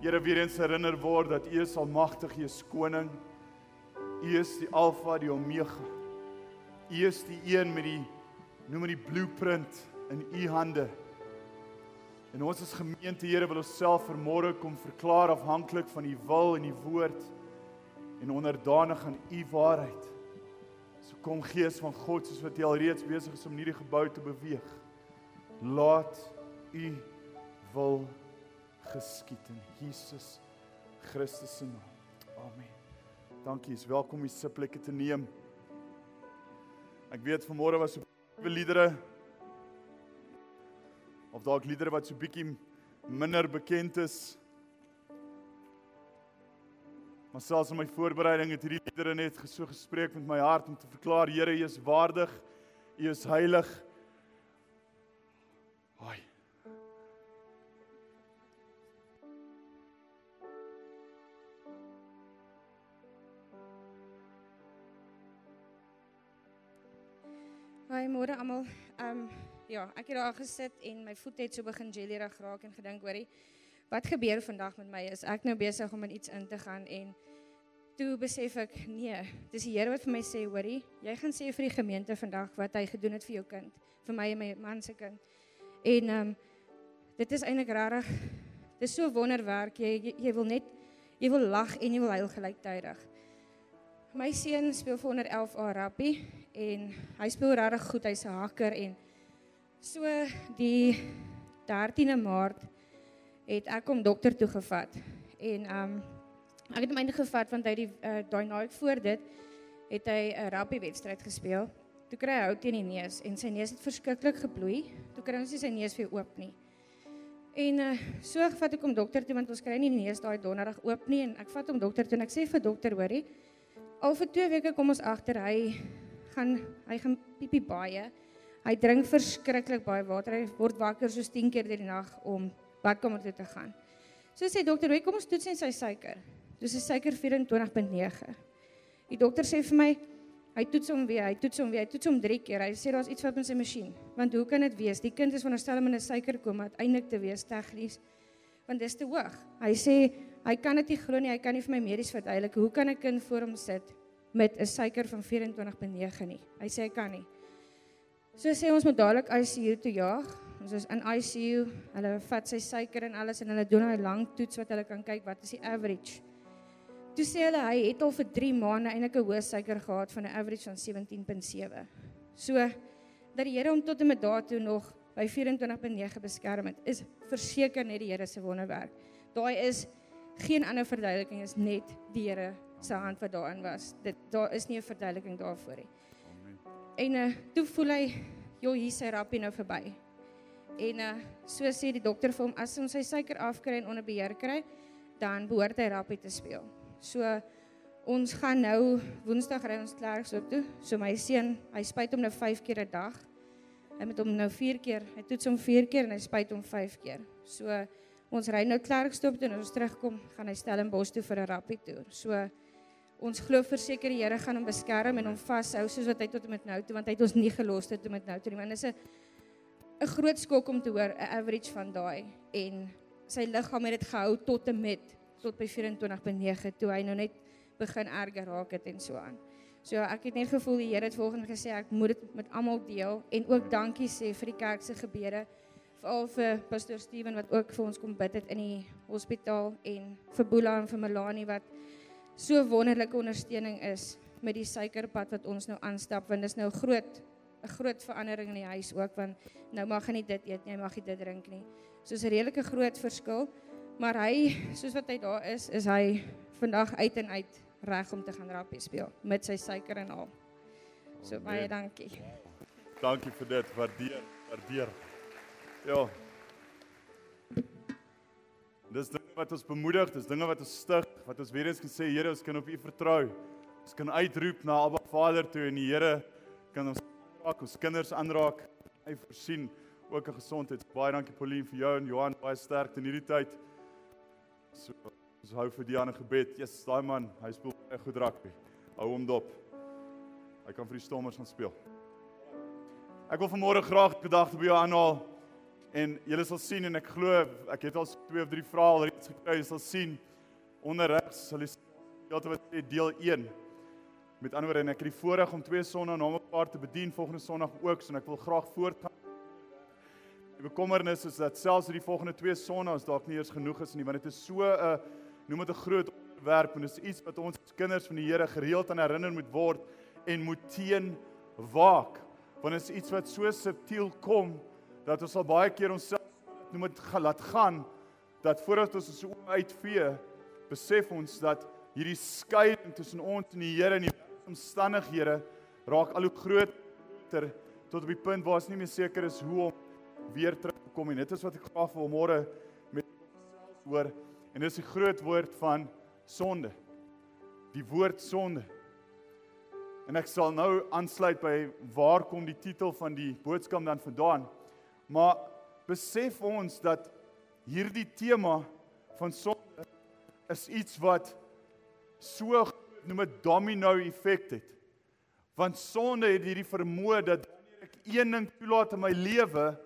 Here, weer eens herinner word dat U is almagtig, U is koning. U is die Alfa, die Omega. U is die een met die, noem maar die blueprint in U hande. En ons as gemeente, Here, wil ons self vanmôre kom verklaar afhanklik van U wil en U woord en onderdanig aan U waarheid. So kom Gees van God, soos wat U alreeds besig is om hierdie gebou te beweeg. Laat U wil geskied in Jesus Christus se naam. Amen. Dankie, is welkom om die sitplekke te neem. Ek weet vanmôre was so liedere, of dalk liedere wat so bietjie minder bekend is. Maar selfs in my voorbereiding het hierdie liedere net so gespreek met my hart om te verklaar, Here, U is waardig, U is heilig. Hoi. Hoi, môre almal. Ja, ek het daar gesit en my voet het so begin jellyrig raak en gedink, hoorie, wat gebeur vandag met my? Is ek nou besig om in iets in te gaan? En toe besef ek, nee, dis die Here wat vir my sê, hoorie, jy gaan sê vir die gemeente vandag wat hy gedoen het vir jou kind, vir my en my man se kind. En dit is eintlik rarig. Dit is so wonderwerk. Jy wil lag en jy wil huil gelyktydig. My seun speel vir onder 11A rugby en hy speel regtig goed, hy's 'n hakker en so die 13de Maart het ek hom dokter toe gevat en ek het hom eintlik gevat want hy daai naweek voor dit het hy 'n rugby wedstryd gespeel. Toe kry hy hout teen die neus en sy neus het verskriklik gebloei. Toe kry ons nie sy neus weer oop nie. En so vat ek hom dokter toe want ons kry nie die neus daai donderdag oop nie en ek vat hom dokter toe en ek sê vir dokter, hoorie, al vir 2 weke kom ons agter hy gaan piepie baie. Hy drink verskriklik baie water. Hy word wakker soos 10 keer deur die nag om badkamer toe te gaan. So sê dokter, "Hoe kom ons toets net sy suiker?" Dis sy suiker 24.9. Die dokter sê vir my, hy toets hom 3 keer. Hy sê daar's iets fout met sy masjien. Want hoe kan dit wees? Die kind is veronderstel om in 'n suikerkoma uiteindelik te wees tegnies, want dis te hoog. Hy sê hy kan dit nie glo nie, hy kan nie vir my medies verduidelik hoe kan 'n kind voor hom sit met 'n suiker van 24.9 nie. Hy sê hy kan nie. So sê ons moet dadelik ICU toe jaag. Ons is in ICU, hulle vat sy suiker en alles en hulle doen 'n lang toets wat hulle kan kyk wat is die average. Toe sê hulle hy het al vir 3 maande eintlik 'n hoë suiker gehad van 'n average van 17.7. So dat die Here hom tot en met daartoe nog by 24.9 beskerm het, is verseker net die Here se wonderwerk. Daai is geen ander verduideliking, is net die Here se hand wat daarin was. Daar is nie 'n verduideliking daarvoor nie. En toe voel hy, hier sy rappie nou verby. En so sê die dokter vir hom, as ons sy suiker afkry en onder beheer kry, dan behoort hy rappie te speel. So ons gaan nou Woensdag ry ons Klerksdorp toe. So my seun, hy spuit hom nou 5 keer 'n dag. Hy moet hom nou 4 keer, hy toets hom 4 keer en hy spuit hom 5 keer. So ons ry nou Klerksdorp toe en as ons terugkom, gaan hy Stellenbosch toe vir 'n rappie toer. So ons glo verseker die Here gaan hom beskerm en hom vashou soos wat hy tot en met nou toe, want hy het ons nie gelos tot en met nou toe nie. Want dit is 'n groot skok om te hoor, 'n average van daai en sy liggaam het dit gehou tot by 24.9 toe hy nou net begin erger raak het en so aan. So ek het net gevoel die Here het volgende gesê ek moet dit met almal deel en ook dankie sê vir die kerk se gebede, veral vir Pastor Steven wat ook vir ons kom bid het in die hospitaal en vir Boela en vir Melanie wat so wonderlike ondersteuning is met die suikerpad wat ons nou aanstap, want dis nou 'n groot verandering in die huis ook, want nou mag jy nie dit eet nie, jy mag nie dit drink nie. So is 'n redelike groot verskil, maar hy, soos wat hy daar is hy vandag uit en uit reg om te gaan rappie speel, met sy suiker en al. So baie dankie. Dankie vir dit, waardeer. Ja. Dis dinge wat ons bemoedig, dis dinge wat ons stig, wat ons weer eens kan sê, Here, ons kan op U vertrou. Ons kan uitroep na Abba Vader toe en die Here kan ons aanraak, ons kinders aanraak. Hy voorsien ook 'n gesondheid. Baie dankie Pauline vir jou en Johan, baie sterkte in hierdie tyd. So, ons hou vir die ander gebed. Jesus, daai man, hy speel baie goed rugby. Hou hom dop. Hy kan vir die Stormers gaan speel. Ek wil vanmôre graag 'n gedagte by jou aanhaal En julle sal sien en ek glo ek het al 2 of 3 vrae al reeds gekry. Julle sal sien onder regs sal jy sien wat sê deel 1. Met ander woorde, en ek het die voorreg om 2 sonnae na mekaar te bedien, volgende Sondag ook, so en ek wil graag voortgaan. Die bekommernis is dat selfs die volgende 2 sonnae dalk nie eers genoeg is nie, want dit is so 'n noem dit 'n groot onderwerp en dit is iets wat ons as kinders van die Here gereeld aan herinner moet word en moet teen waak. Want dit is iets wat so subtiel kom dat ons al baie keer onsself noem dit laat gaan, dat voordat ons so uitvee, besef ons dat hierdie skeiding tussen ons en die Here en die omstandighede raak al hoe groter tot op die punt waar ons nie meer seker is hoe om weer terug te kom. En dit is wat ek graag vir môre met myself hoor. En dit is die groot woord van sonde. Die woord sonde. En ek sal nou aansluit by waar kom die titel van die boodskap dan vandaan. Maar besef ons dat hierdie tema van sonde is iets wat so noem dit domino effek het. Want sonde het hierdie vermoë dat wanneer ek een ding toelaat in my lewe,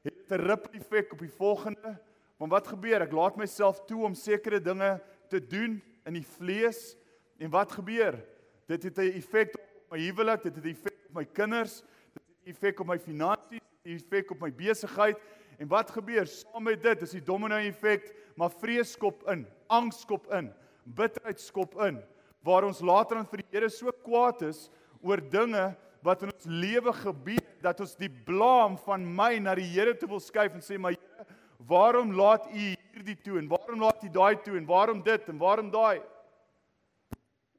het dit 'n ripple effek op die volgende. Want wat gebeur? Ek laat myself toe om sekere dinge te doen in die vlees. En wat gebeur? Dit het 'n effek op my huwelik, dit het 'n effek op my kinders, dit het 'n effek op my finansies, dit het 'n effek op my besigheid. En wat gebeur? Saam met dit is die domino effek, maar vrees skop in, angs skop in, bitterheid skop in, waar ons later dan vir die Here so kwaad is oor dinge wat in ons lewe gebeur, dat ons die blame van my na die Here toe wil skuif en sê, maar Here, waarom laat U hierdie toe, en waarom laat U daai toe, en waarom dit, en waarom daai?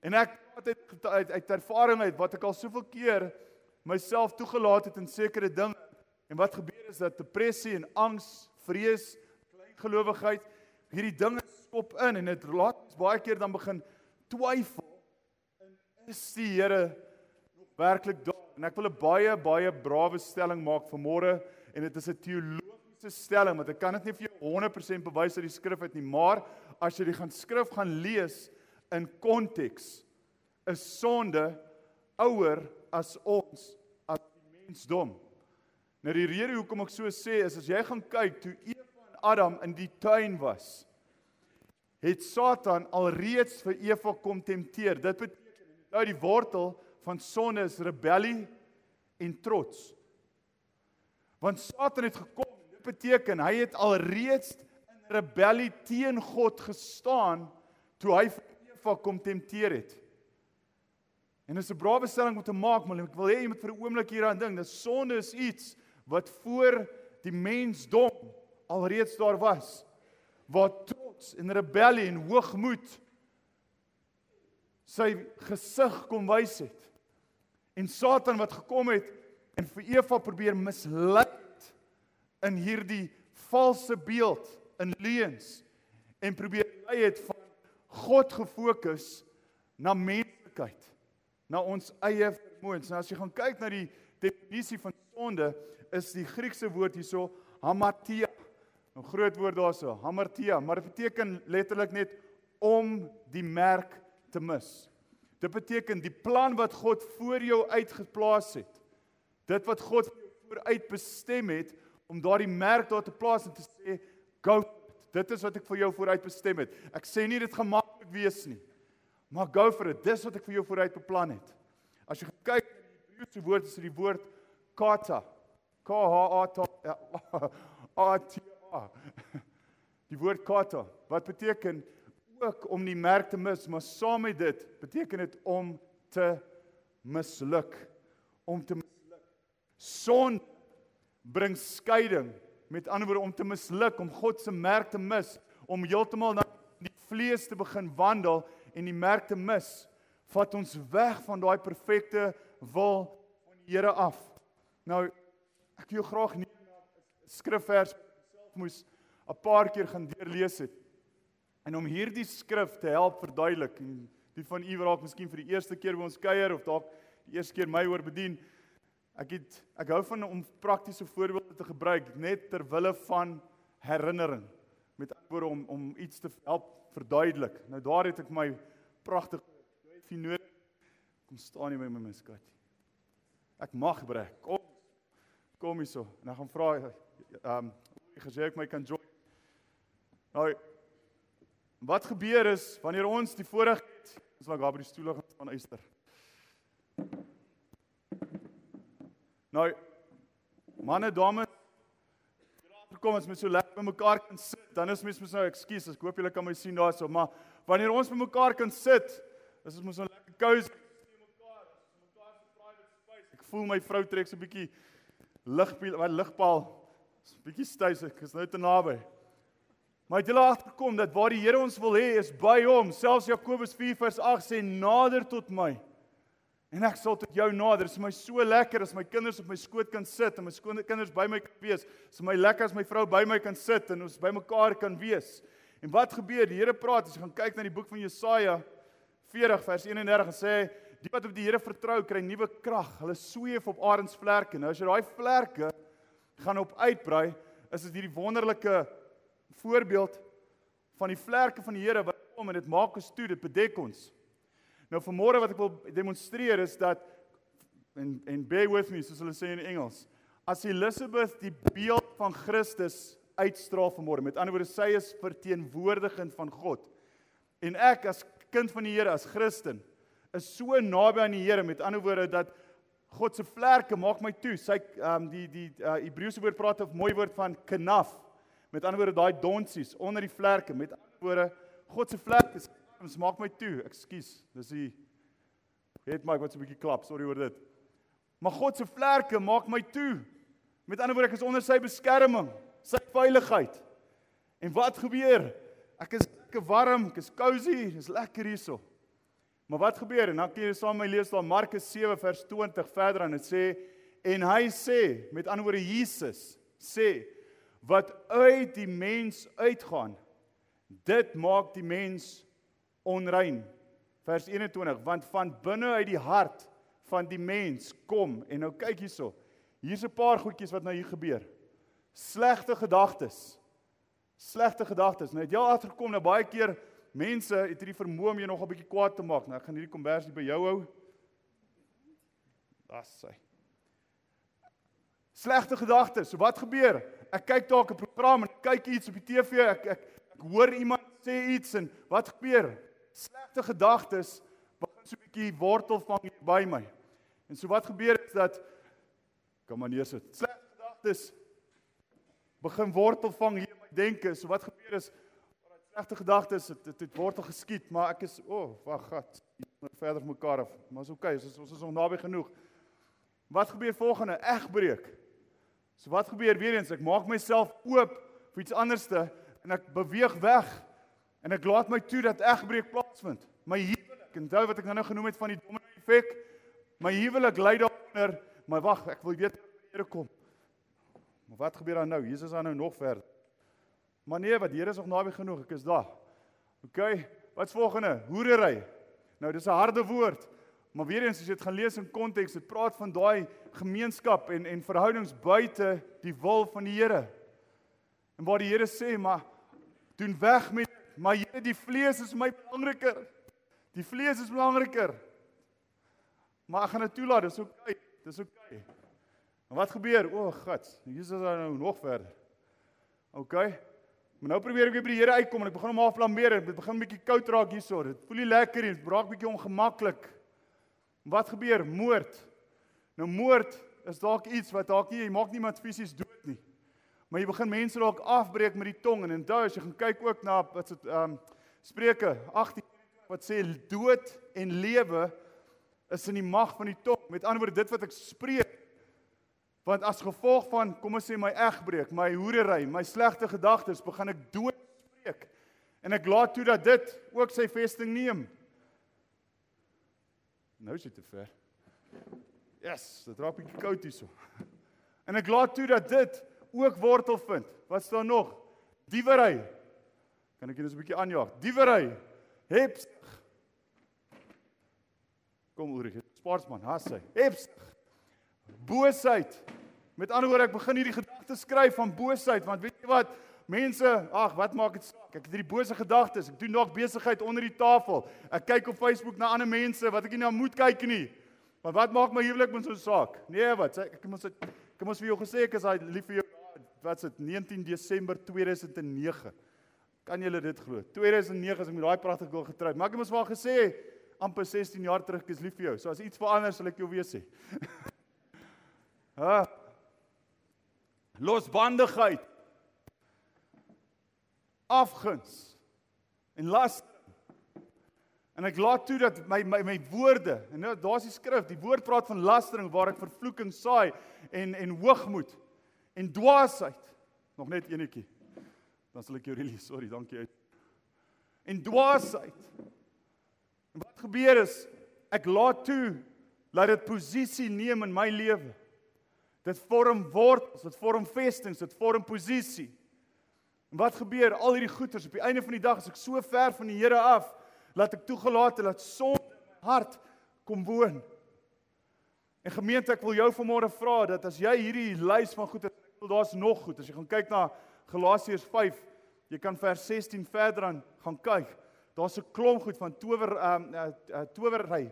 En ek praat uit ervaring uit, wat ek al soveel keer myself toegelaat het in sekere dinge, en wat gebeur is dat depressie en angs, vrees, kleingelowigheid, hierdie dinge skop in, en dit laat ons baie keer dan begin twyfel, en is die Here nog werklik daar? En ek wil 'n baie brawe stelling maak vanmôre, en dit is 'n teologiese stelling, want ek kan dit nie vir jou 100% bewys uit die skrif uit nie, maar as jy die skrif gaan lees in konteks, is sonde ouer as ons, as die mensdom. Nou die rede hoekom ek so sê is, as jy gaan kyk, toe Eva en Adam in die tuin was, het Satan alreeds vir Eva kom tempteer. Dit beteken, nou die wortel van sonde is rebellie en trots. Want Satan het gekom, dit beteken, hy het alreeds in rebellie teen God gestaan, toe hy vir Eva kom tempteer het. En dit is 'n brawe stelling om te maak, maar ek wil hê jy moet vir 'n oomblik hieraan dink, dat sonde is iets wat voor die mensdom alreeds daar was, waar trots en rebellie en hoogmoed sy gesig kom wys het. En Satan wat gekom het en vir Eva probeer mislei in hierdie valse beeld, in leuns, en probeer lei het van God gefokus na menslikheid, na ons eie vermoëns. Nou as jy gaan kyk na die definisie van sonde, is die Griekse woord hierso hamartia. 'n groot woord daarso, hamartia, maar dit beteken letterlik net om die merk te mis. Dit beteken die plan wat God voor jou uitgeplaas het, dit wat God vir jou vooruit bestem het, om daardie merk daar te plaas en te sê, go, dit is wat ek vir jou vooruit bestem het. Ek sê nie dit gaan maklik wees nie, maar go for it, dis wat ek vir jou vooruit beplan het. As jy kyk, die Hebreëse woord is die woord kata, K-H-A-T-A, die woord kata, wat beteken ook om die merk te mis, maar saam met dit beteken dit om te misluk, Sonde bring skeiding, met ander woorde om te misluk, om God se merk te mis, om heeltemal na die vlees te begin wandel en die merk te mis, vat ons weg van daai perfekte wil van die Here af. Nou, ek wil jou graag neem na 'n skrifvers wat ek self moes 'n paar keer gaan deurlees het. En om hierdie skrif te help verduidelik, en die van u raak miskien vir die eerste keer by ons kuier, of dalk die eerste keer my hoor bedien, ek hou van om praktiese voorbeelde te gebruik, net ter wille van herinnering, met ander woorde om iets te help verduidelik. Nou daar het ek my pragtig, kom staan nie my skat. Ek mag brek, kom hierso, en ek gaan vra, as jy ook my kan join. Nou, wat gebeur is, wanneer ons die voorreg het, is like daar by die stoele gaan uister. Nou, manne, dames, kom as mens so lekker by mekaar kan sit, dan is mens nou, ekskuus, ek hoop julle kan my sien daarso, maar wanneer ons by mekaar kan sit, is ons nou lekker cozy, ek voel my vrou trek so 'n bietjie ligpaal, so 'n bietjie styf, ek is nou te naby. Maar het julle agterkom dat waar die Here ons wil hê is by hom, selfs Jakobus 4:8 sê nader tot my. En ek sal tot jou nader. Dit is my so lekker as my kinders op my skoot kan sit en my kinders by my kan wees. Dit is my lekker as my vrou by my kan sit en ons by mekaar kan wees. En wat gebeur? Die Here praat, as jy gaan kyk na die boek van Jesaja 40 vers 31 en sê, die wat op die Here vertrou, kry nuwe krag. Hulle sweef op arensvlerke. Nou as jy daai vlerke gaan op uitbrei, is dit hierdie wonderlike voorbeeld van die vlerke van die Here wat kom en dit maak ons toe, dit bedek ons. Nou vanmôre wat ek wil demonstreer is dat, en bear with me, soos hulle sê in Engels, as Elisabeth die beeld van Christus uitstraal vanmôre, met ander woorde, sy is verteenwoordigend van God, en ek as kind van die Here, as Christen, is so naby aan die Here, met ander woorde, dat God se vlerke maak my toe, sy, die Hebreëse woord praat 'n mooi woord van kanaf, met ander woorde, daai donsies, onder die vlerke, met ander woorde, God se vlerke, ons maak my toe, ekskuus, dis die, het my wat so 'n bietjie klap, sorry oor dit. Maar God se vlerke maak my toe. Met ander woorde, ek is onder sy beskerming, sy veiligheid. En wat gebeur? Ek is lekker warm, ek is cozy, dis lekker hierso. Maar wat gebeur? En dan kan jy saam met my lees daar Markus 7 vers 20 verder en dit sê, en hy sê, met ander woorde Jesus sê, wat uit die mens uitgaan, dit maak die mens onrein. Vers 21, want van binne uit die hart van die mens kom, en nou kyk hierso, hier's 'n paar goedjies wat nou hier gebeur. Slegte gedagtes. Slegte gedagtes. Nou het jy al agtergekom, nou baie keer mense het hierdie vermoë om jou nog 'n bietjie kwaad te maak. Nou ek gaan hierdie konversie by jou hou. Das sy. Slegte gedagtes. So wat gebeur? Ek kyk dalk 'n program en ek kyk iets op die TV, ek hoor iemand sê iets en wat gebeur? Slegte gedagtes begin so 'n bietjie wortel vang hier by my. En so wat gebeur is dat, kan maar neersit, slegte gedagtes begin wortel vang hier in my denke. So wat gebeur is, slegte gedagtes, het wortel geskiet, maar ek is, wag, gat, verder mekaar af, maar is okay, ons is nog naby genoeg. Wat gebeur volgende? Egbreek. So wat gebeur weer eens? Ek maak myself oop vir iets anderste en ek beweeg weg en ek laat my toe dat egbreek plaasvind. My huwelik, onthou wat ek nou genoem het van die domino effek, my huwelik lei daaronder, maar wag, ek wil weet wat die Here kom. Maar wat gebeur dan nou? Jesus is nou nog verder. Maar nee, wat, die Here is nog naby genoeg, ek is daar. Okay, wat's volgende? Hoerery. Nou, dis 'n harde woord, maar weer eens as jy dit gaan lees in konteks, dit praat van daai gemeenskap en verhoudings buite die wil van die Here. En waar die Here sê, maar doen weg met, maar Here, die vlees is my belangriker. Die vlees is belangriker. Maar ek gaan dit toelaat, dis okay, dis okay. En wat gebeur? God, Jesus is nou nog verder. Okay, maar nou probeer ek weer by die Here uitkom en ek begin hom aflambeer en dit begin 'n bietjie koud raak hierso. Dit voel nie lekker nie, dit raak bietjie ongemaklik. Wat gebeur? Moord. Nou moord is dalk iets wat dalk nie, jy maak niemand fisies dood nie. Maar jy begin mense dalk afbreek met die tong en onthou as jy gaan kyk ook na wat se Spreuke 18 wat sê dood en lewe is in die mag van die tong. Met ander woorde dit wat ek spreek. Want as gevolg van, kom ons sê my egbreek, my hoerery, my slegte gedagtes, begin ek dood spreek. En ek laat toe dat dit ook sy vesting neem. Nou is dit te ver. Yes, dit raak bietjie koud hierso. En ek laat toe dat dit ook wortel vind. Wat staan nog? Diewery. Kan ek dit 'n bietjie aanjaag? Diewery. Hebsug. Kom Ulrich, Spaartsman, haas hy. Hebsug. Boosheid. Met ander woorde, ek begin hierdie gedagtes skryf van boosheid, want weet jy wat? Mense, wat maak dit saak? Ek het hierdie bose gedagtes. Ek doen nog besigheid onder die tafel. Ek kyk op Facebook na ander mense wat ek nie na moet kyk nie. Maar wat maak my huwelik met so 'n saak? Nee, wat? Ek moes vir jou gesê ek is lief vir jou. wat is dit, 19 Desember 2009. Kan julle dit glo? 2009 as ek met daai pragtige girl getroud. Maar ek het mos wel gesê, amper 16 jaar terug, ek is lief vir jou. So as iets verander, sal ek jou weer sê. Losbandigheid, afguns en lastering. En ek laat toe dat my woorde, en nou, daar is die skrif, die woord praat van lastering, waar ek vervloeking saai, en hoogmoed, en dwaasheid. Nog net enetjie, dan sal ek jou release, sorry, dankie uit. En dwaasheid. En wat gebeur is, ek laat toe, laat dit posisie neem in my lewe. Dit vorm wortels, dit vorm vestings, dit vorm posisie. En wat gebeur? Al hierdie goeters, op die einde van die dag, as ek so ver van die Here af, laat ek toegelaat, laat sonde in my hart kom woon. En gemeente, ek wil jou vanmôre vra, dat as jy hierdie lys van goeters, daar's nog goed, as jy gaan kyk na Galasiërs 5, jy kan vers 16 verder aan gaan kyk, daar's 'n klomp goed van towery,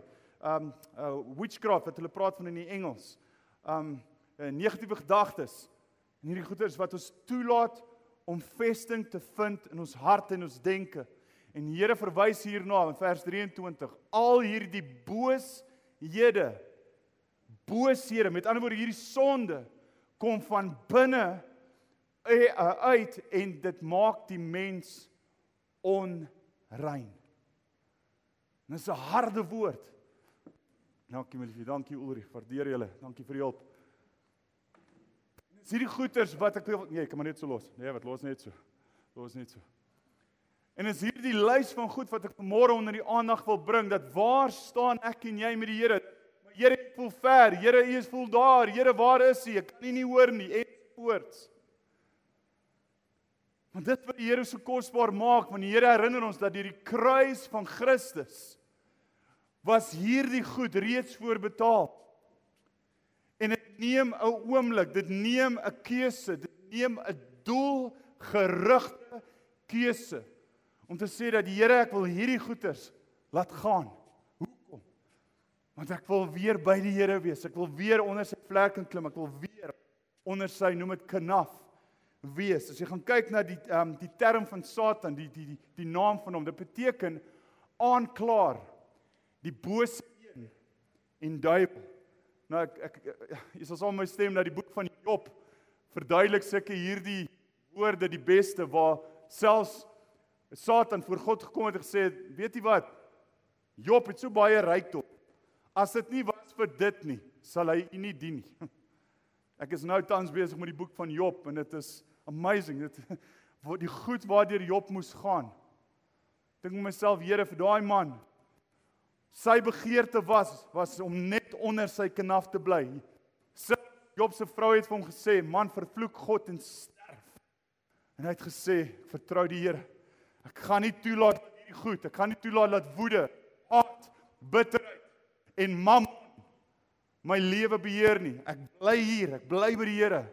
witchcraft, wat hulle praat van in die Engels, negatiewe gedagtes, en hierdie goeters wat ons toelaat om vesting te vind in ons hart en ons denke. En die Here verwys hierna in vers 23, al hierdie booshede, met ander woorde hierdie sonde, kom van binne uit en dit maak die mens onrein. En dit is 'n harde woord. Dankie Melvie, dankie Ulrich, waardeer julle, dankie vir die hulp. Dis hierdie goeters wat ek wil, nee, ek kan maar net so los. Nee, wat los net so. Los net so. En is hierdie lys van goed wat ek vanmôre onder die aandag wil bring, dat waar staan ek en jy met die Here? Maar Here, ek voel ver, Here, U is voel daar, Here, waar is U? Ek kan U nie hoor nie, ensovoorts. Want dit wat die Here so kosbaar maak, want die Here herinner ons dat deur die kruis van Christus was hierdie goed reeds voorbetaal. En dit neem 'n oomblik, dit neem 'n keuse, dit neem 'n doelgerigte keuse om te sê dat die Here, ek wil hierdie goeters laat gaan. Hoekom? Want ek wil weer by die Here wees, ek wil weer onder sy vlerke klim, ek wil weer onder sy, noem dit kanaf, wees. As jy gaan kyk na die term van Satan, die naam van hom, dit beteken aanklaar, die bose een en duiwel. Nou jy sal saam met my stem na die boek van Job verduidelik sulke hierdie woorde die beste, waar selfs Satan voor God gekom het en gesê, weet jy wat, Job het so baie rykdom, as dit nie was vir dit nie, sal hy U nie dien nie. Ek is nou tans besig met die boek van Job, en dit is amazing, die goed waardeur Job moes gaan. Dink met myself, Here, vir daai man, sy begeerte was om net onder sy kanaf te bly. Job se vrou het vir hom gesê, man, vervloek God en sterf. En hy het gesê, ek vertrou die Here. Ek gaan nie toelaat dat hierdie goed, ek gaan nie toelaat dat woede, haat, bitterheid en mammon my lewe beheer nie. Ek bly hier, ek bly by die Here.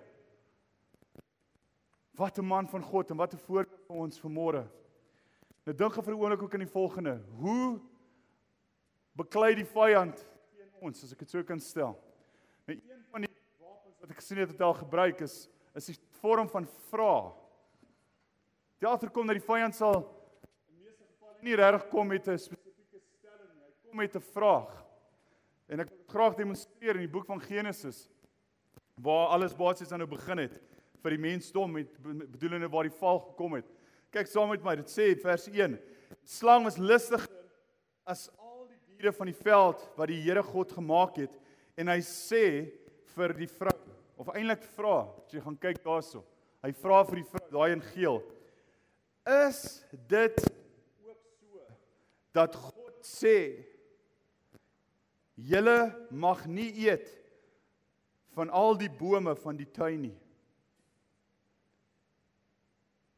Wat 'n man van God en wat 'n voorbeeld vir ons vanmôre. Nou dink vir 'n oomblik ook in die volgende. Hoe beklei die vyand teen ons, as ek dit so kan stel? Nou een van die wapens wat ek gesien het al gebruik is die vorm van vrae. Die agterkom dat die vyand sal in meeste gevalle nie regtig kom met 'n spesifieke stelling nie. Hy kom met 'n vraag. En ek wil dit graag demonstreer in die boek van Genesis, waar alles basies aan nou begin het vir die mensdom, met bedoelende waar die val gekom het. Kyk saam met my, dit sê vers 1, slang was listiger as al die diere van die veld wat die Here God gemaak het, en hy sê vir die vrou, of eintlik vra, as jy gaan kyk daarso, hy vra vir die vrou, daai in geel, is dit ook so, dat God sê, julle mag nie eet van al die bome van die tuin nie.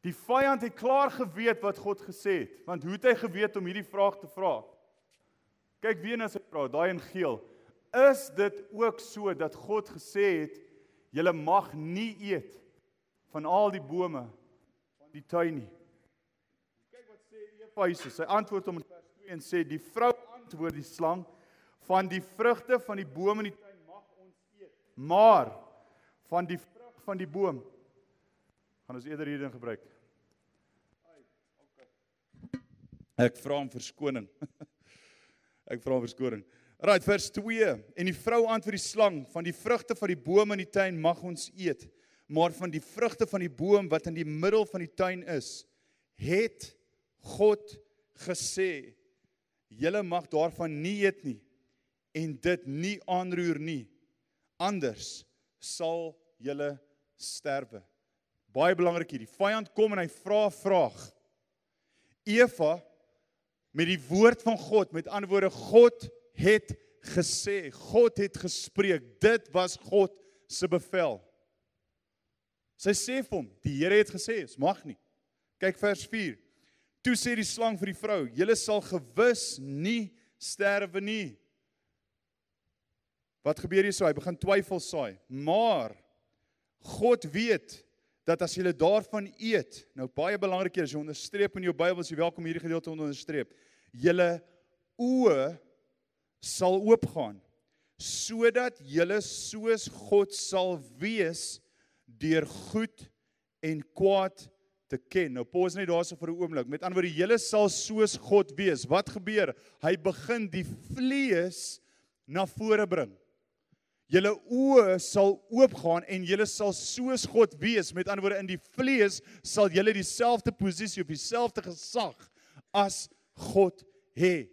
Die vyand het klaar geweet wat God gesê het, want hoe het hy geweet om hierdie vraag te vra? Kyk weer na sy vrou, daai in geel. Is dit ook so dat God gesê het, julle mag nie eet van al die bome van die tuin nie? Kyk wat sê Eva, sy antwoord hom in vers 2 en sê, die vrou antwoord die slang, van die vrugte van die boom in die tuin mag ons eet, maar van die vrug van die boom Gaan ons eerder hierin gebruik. Ek vra hom verskoning. Ek vra hom verskoning. Right, vers 2. En die vrou antwoord die slang, van die vrugte van die boom in die tuin mag ons eet, maar van die vrugte van die boom wat in die middel van die tuin is, het God gesê, julle mag daarvan nie eet nie, en dit nie aanroer nie, anders sal julle sterwe. Baie belangrik hier, die vyand kom en hy vra 'n vraag. Eva, met die woord van God, met ander woorde, God het gesê, God het gespreek, dit was God se bevel. Sy sê vir hom, die Here het gesê, dit mag nie. Kyk vers 4. Toe sê die slang vir die vrou, julle sal gewis nie sterwe nie. Wat gebeur hier so? Hy begin twyfel saai. Maar God weet dat as julle daarvan eet, nou baie belangrik hier, as jy onderstreep in jou Bybel, is jy welkom hierdie gedeelte onderstreep. Julle oë sal oopgaan, sodat julle soos God sal wees deur goed en kwaad te ken. Nou pause net daarso vir 'n oomblik. Met ander woorde, julle sal soos God wees. Wat gebeur? Hy begin die vlees na vore bring. Julle oë sal oopgaan en julle sal soos God wees. Met ander woorde, in die vlees sal julle dieselfde posisie of dieselfde gesag as God hê.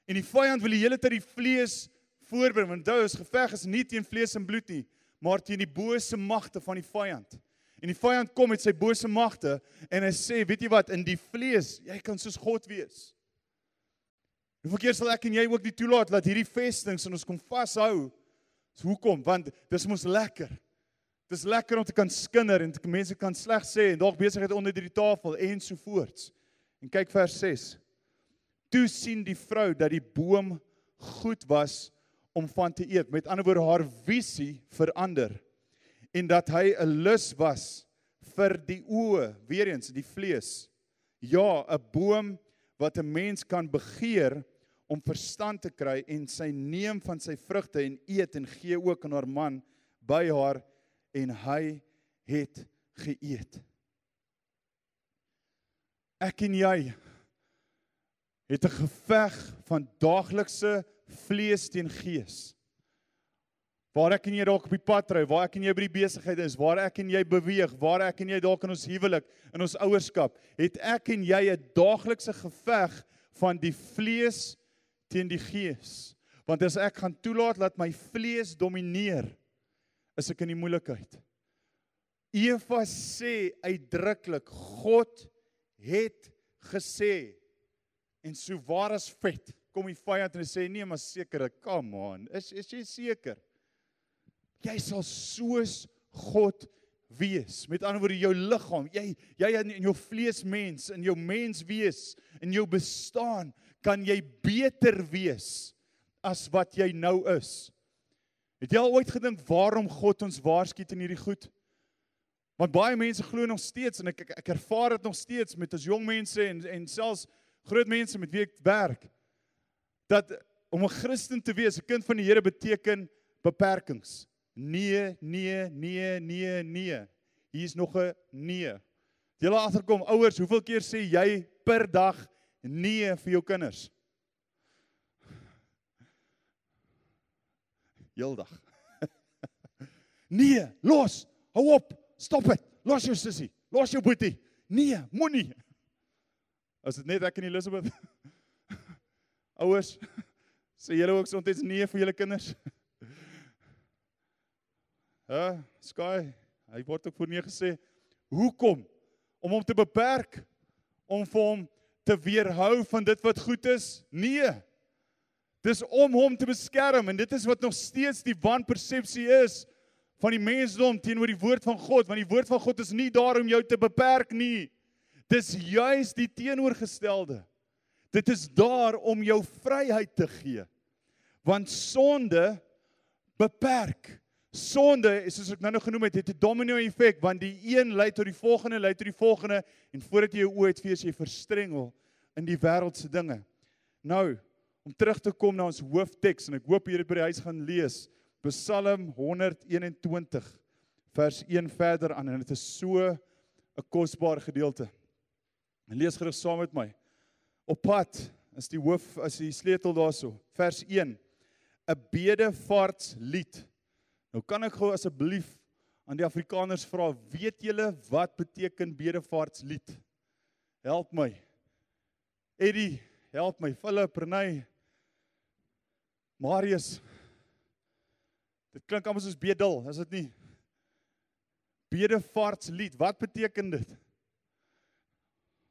En die vyand wil die hele tyd die vlees voorbring, want onthou, ons geveg is nie teen vlees en bloed nie, maar teen die bose magte van die vyand. En die vyand kom met sy bose magte en hy sê, weet jy wat, in die vlees, jy kan soos God wees. Hoeveel keer sal ek en jy ook nie toelaat dat hierdie vestings in ons kom vashou? So, hoekom? Want dis mos lekker. Dis lekker om te kan skinder en mense kan sleg sê en dalk besigheid onder die tafel en so voorts. En kyk vers 6. Toe sien die vrou dat die boom goed was om van te eet. Met ander woorde, haar visie verander. En dat hy 'n lus was vir die oë, weer eens, die vlees. Ja, 'n boom wat 'n mens kan begeer om verstand te kry en sy neem van sy vrugte en eet en gee ook aan haar man by haar en hy het geëet. Ek en jy het 'n geveg van daaglikse vlees teen gees. Waar ek en jy dalk op die pad ry, waar ek en jy by die besigheid is, waar ek en jy beweeg, waar ek en jy dalk in ons huwelik, in ons ouerskap, het ek en jy 'n daaglikse geveg van die vlees teen die gees. Want as ek gaan toelaat dat my vlees domineer, is ek in die moeilikheid. Eva sê uitdruklik, God het gesê, en so waar as vet, kom die vyand en sê, nee, maar seker, come on, is jy seker? Jy sal soos God wees. Met ander woorde, jou liggaam, jy in jou vleesmens, in jou mens wees, in jou bestaan, kan jy beter wees as wat jy nou is. Het jy al ooit gedink waarom God ons waarsku in hierdie goed? Want baie mense glo nog steeds, en ek ervaar dit nog steeds met ons jong mense en selfs groot mense met wie ek werk, dat om 'n Christen te wees, 'n kind van die Here beteken beperkings. Nee. Hier is nog 'n nee. Jy laat agterkom, ouers, hoeveel keer sê jy per dag nee vir jou kinders? Heeldag. Nee, los, hou op, stop het, los jou sussie, los jou boetie. Nee, moenie. As dit net ek en Elizabeth. Ouers, sê julle ook soms nee vir julle kinders? Sky, hy word ook voor nee gesê. Hoekom? Om hom te beperk, om vir hom te weerhou van dit wat goed is? Nee. Dis om hom te beskerm, en dit is wat nog steeds die wanpersepsie is van die mensdom teenoor die woord van God, want die woord van God is nie daar om jou te beperk nie. Dis juis die teenoorgestelde. Dit is daar om jou vryheid te gee. Want sonde beperk. Sonde, soos ek nou genoem het 'n domino effek, want die een lei tot die volgende, en voordat jy jou oë het, wees jy verstrengel in die wêreldse dinge. Nou, om terug te kom na ons hoofteks, en ek hoop jy het by die huis gaan lees, Psalm 121, vers 1 verder aan, en dit is so 'n kosbare gedeelte. En lees gerus saam met my. Op pad is die sleutel daarso. Vers 1. 'n bedevaartslied. Nou kan ek gou asseblief aan die Afrikaners vra, weet julle wat beteken bedevaartslied? Help my. Eddie, help my. Philip, Renay, Marius. Dit klink amper soos bedel, is dit nie? Bedevaartslied, wat beteken dit?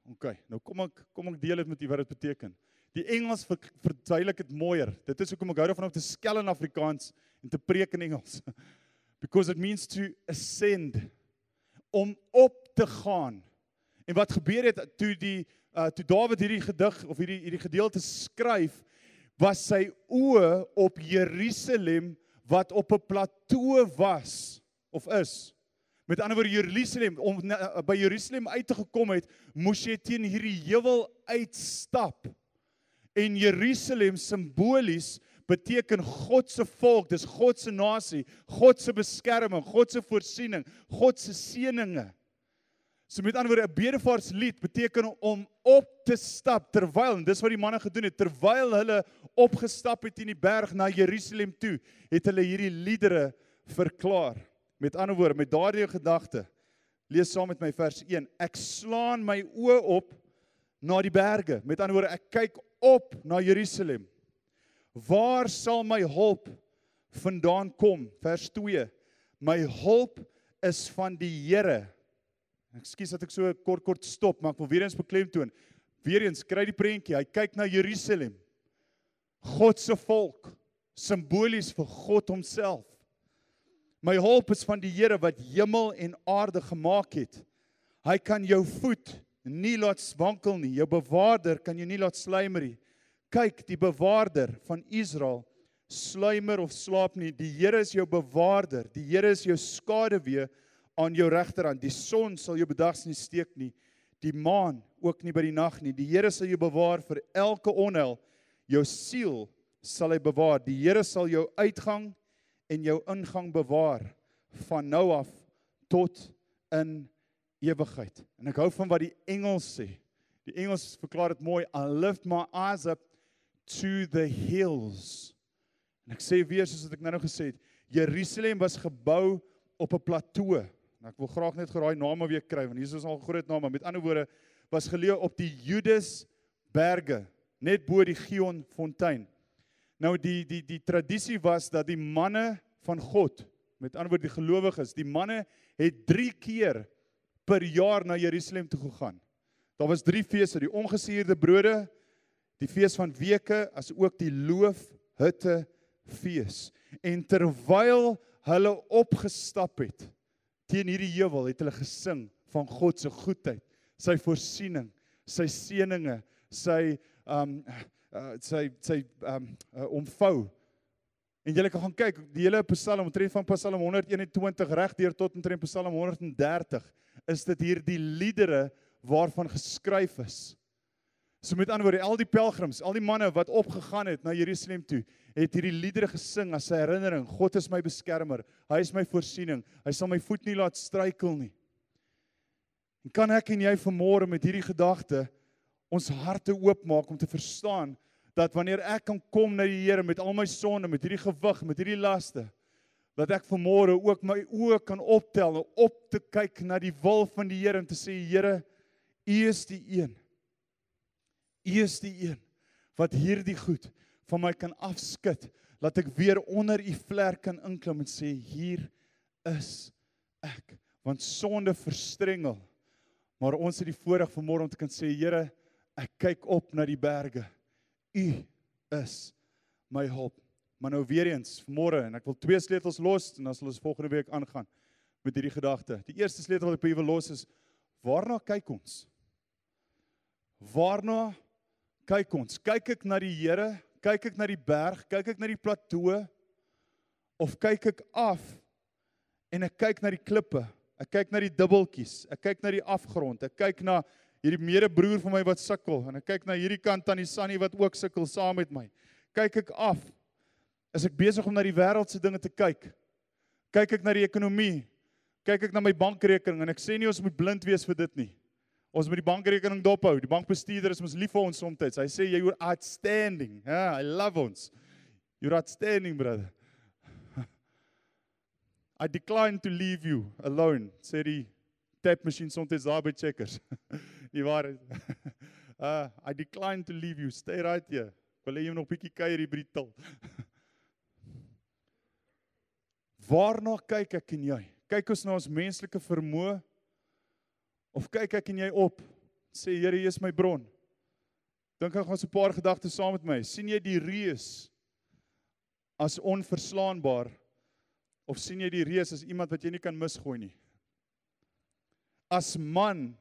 OK, nou kom ek deel dit met u wat dit beteken. Die Engels verduidelik dit mooier. Dit is hoekom ek hou daarvan om te skel in Afrikaans en te preek in Engels. Because it means to ascend, om op te gaan. En wat gebeur het toe Dawid hierdie gedig of hierdie gedeelte skryf, was sy oë op Jerusalem wat op 'n plateau was of is. Met ander woorde, Jerusalem, om by Jerusalem uit te gekom het, moes jy teen hierdie heuwel uitstap. En Jerusalem simbolies beteken God se volk, dis God se nasie, God se beskerming, God se voorsiening, God se seëninge. So met ander woorde, 'n bedevaartslied beteken om op te stap, terwyl, en dis wat die manne gedoen het, terwyl hulle opgestap het in die berg na Jerusalem toe, het hulle hierdie liedere verklaar. Met ander woorde, met daardie gedagte, lees saam met my vers 1, ek slaan my oë op na die berge. Met ander woorde, ek kyk op na Jerusalem. Waar sal my hulp vandaan kom? Vers 2, my hulp is van die Here. Ekskuus dat ek so kort stop, maar ek wil weer eens beklemtoon. Weer eens, kry die prentjie, hy kyk na Jerusalem. God se volk, simbolies vir God homself. My hulp is van die Here wat hemel en aarde gemaak het. Hy kan jou voet nie laat wankel nie, jou bewaarder kan jou nie laat sluimer nie. Kyk, die bewaarder van Israel sluimer of slaap nie. Die Here is jou bewaarder, die Here is jou skaduwee aan jou regterhand. Die son sal jou bedags nie steek nie, die maan ook nie by die nag nie. Die Here sal jou bewaar vir elke onheil, jou siel sal hy bewaar. Die Here sal jou uitgang en jou ingang bewaar, van nou af tot in ewigheid. En ek hou van wat die Engels sê. Die Engels verklaar dit mooi, I lift my eyes up to the hills. En ek sê weer, soos wat ek nou gesê het, Jerusalem was gebou op 'n plateau. En ek wil graag net daai name weer kry, want hier is al groot name. Met ander woorde, was geleë op die Judas berge, net bo die Gion fontein. Nou die tradisie was dat die manne van God, met ander woorde die gelowiges, die manne het 3 keer per jaar na Jerusalem toe gegaan. Daar was 3 feeste, die ongesuurde brode, die fees van weke, as ook die loofhutte fees. En terwyl hulle opgestap het teen hierdie heuwel, het hulle gesing van God se goedheid, sy voorsiening, sy seëninge, sy omvou. En julle kan gaan kyk, die hele Psalm, omtrent van Psalm 121 reg deur tot omtrent Psalm 130, is dit hier die liedere waarvan geskryf is. So met ander woorde, al die pelgrims, al die manne wat opgegaan het na Jerusalem toe, het hierdie liedere gesing as 'n herinnering. God is my beskermer, hy is my voorsiening, hy sal my voet nie laat struikel nie. En kan ek en jy vanmôre met hierdie gedagte ons harte oopmaak om te verstaan dat wanneer ek kan kom na die Here met al my sonde, met hierdie gewig, met hierdie laste, dat ek vanmôre ook my oë kan optel en op te kyk na die wil van die Here en te sê, Here, U is die een. U is die een wat hierdie goed van my kan afskud, laat ek weer onder U vlerk kan inklim en sê, hier is ek. Want sonde verstrengel, maar ons het die voorreg vanmôre om te kan sê, Here, ek kyk op na die berge. U is my hulp. Maar nou weer eens, vanmôre, en ek wil 2 sleutels los, en dan sal ons volgende week aangaan met hierdie gedagte. Die eerste sleutel wat ek by u wil los is, waarna kyk ons? Waarna kyk ons? Kyk ek na die Here? Kyk ek na die berg? Kyk ek na die plateau? Of kyk ek af en ek kyk na die klippe? Ek kyk na die dubbeltjies, ek kyk na die afgrond, ek kyk na hierdie medebroer van my wat sukkel, en ek kyk na hierdie kant aan die Sunny wat ook sukkel saam met my. Kyk ek af? Is ek besig om na die wêreldse dinge te kyk? Kyk ek na die ekonomie? kyk ek na my bankrekening en ek sê nie ons moet blind wees vir dit nie. Ons moet die bankrekening dophou. Die bankbestuurder is ons lief vir ons soms. Hy sê you're outstanding. Ja, I love ons. You're outstanding, brother. I decline to leave you alone, sê die tap machine soms daar by Checkers. Nie waar is. I decline to leave you. Stay right here. Ek wil hê jy nog 'n bietjie kuier hier by die til. Waarna kyk ek en jy? Kyk ons na ons menslike vermoë of kyk ek en jy op? Sê Here, U is my bron. Dink ek gaan so 'n paar gedagtes saam met my. Sien jy die reus as onverslaanbaar of sien jy die reus as iemand wat jy nie kan misgooi nie? As man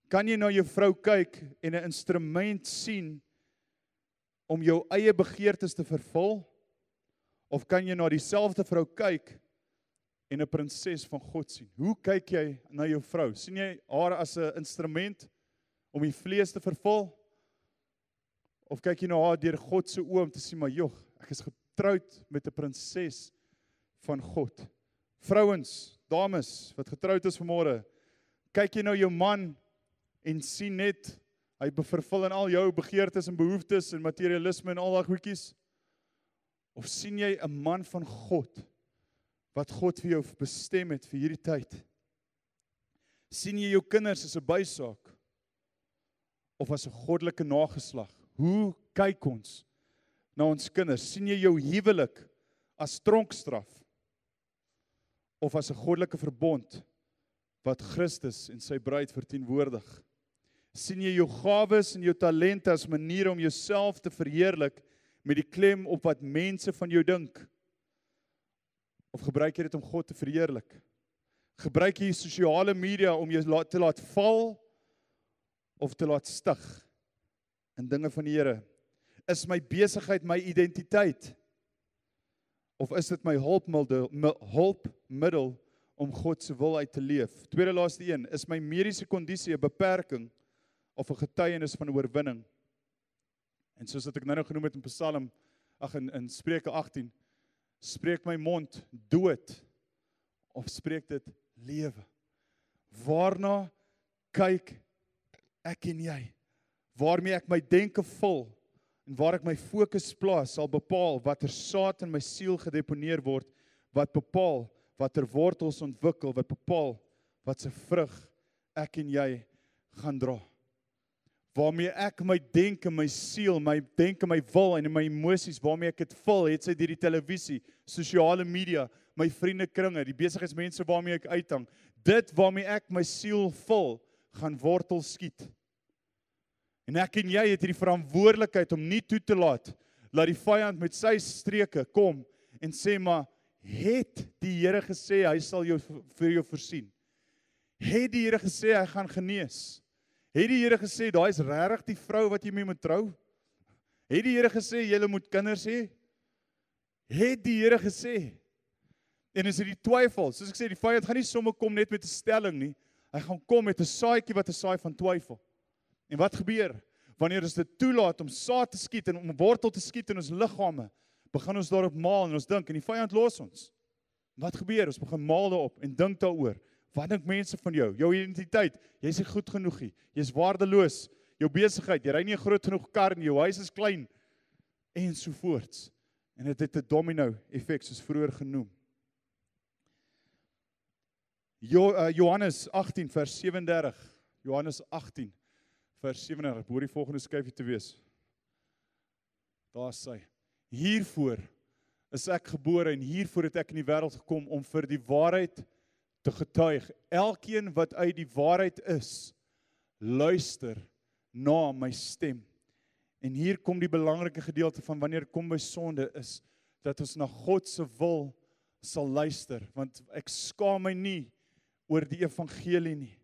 kan jy na jou vrou kyk en 'n instrument sien om jou eie begeertes te vervul? Of kan jy na dieselfde vrou kyk en 'n prinses van God sien? Hoe kyk jy na jou vrou? Sien jy haar as 'n instrument om die vlees te vervul? Of kyk jy na haar deur God se oë om te sien, maar joh, ek is getroud met 'n prinses van God. Vrouens, dames wat getroud is vanmôre, kyk jy na jou man en sien net hy vervul in al jou begeertes en behoeftes en materialisme en al daai goedjies? Of sien jy 'n man van God wat God vir jou bestem het vir hierdie tyd? Sien jy jou kinders as 'n bysaak of as 'n goddelike nageslag? Hoe kyk ons na ons kinders? Sien jy jou huwelik as tronkstraf of as 'n goddelike verbond wat Christus en sy bruid verteenwoordig? Sien jy jou gawes en jou talente as maniere om jouself te verheerlik met die klem op wat mense van jou dink? Of gebruik jy dit om God te verheerlik? Gebruik jy sosiale media om jou te laat val of te laat stig in dinge van die Here? Is my besigheid my identiteit? Of is dit my hulpmiddel om God se wil uit te leef? Tweede laaste een, is my mediese kondisie 'n beperking of 'n getuienis van oorwinning? En soos wat ek nou genoem het in Psalm, in Spreuke 18, spreek my mond dood of spreek dit lewe? Waarna kyk ek en jy? Waarmee ek my denke vul en waar ek my fokus plaas sal bepaal watter saad in my siel gedeponeer word, wat bepaal watter wortels ontwikkel, wat bepaal wat se vrug ek en jy gaan dra. Waarmee ek my denke, my siel, my denke, my wil en my emosies, waarmee ek dit vul, het sy deur die televisie, sosiale media, my vriendekringe, die besigheidsmense waarmee ek uithang, dit waarmee ek my siel vul, gaan wortel skiet. En ek en jy het hierdie verantwoordelikheid om nie toe te laat die vyand met sy streke kom en sê maar, het die Here gesê hy sal vir jou voorsien? Het die Here gesê hy gaan genees? Het die Here gesê daai is regtig die vrou wat jy mee moet trou? Het die Here gesê julle moet kinders hê? Het die Here gesê? En is dit die twyfel? Soos ek sê, die vyand gaan nie sommer kom net met 'n stelling nie. Hy gaan kom met 'n saadjie wat 'n saai van twyfel. En wat gebeur? Wanneer ons dit toelaat om saad te skiet en om wortel te skiet in ons liggame, begin ons daarop maal en ons dink en die vyand los ons. Wat gebeur? Ons begin maal daarop en dink daaroor. Wat dink mense van jou? Jou identiteit, jy's nie goed genoeg nie. Jy's waardeloos. Jou besigheid, jy ry nie 'n groot genoeg kar nie, jou huis is klein en so voorts. En dit het 'n domino effek soos vroeër genoem. Johannes 18 vers 37. Johannes 18 vers 37. Behoort die volgende skyfie te wees. Daar sê hy: hiervoor is ek gebore en hiervoor het ek in die wêreld gekom om vir die waarheid te getuig. Elkeen wat uit die waarheid is, luister na my stem. En hier kom die belangrike gedeelte van wanneer kom by sonde is, dat ons na God se wil sal luister, want ek skaam my nie oor die evangelie nie,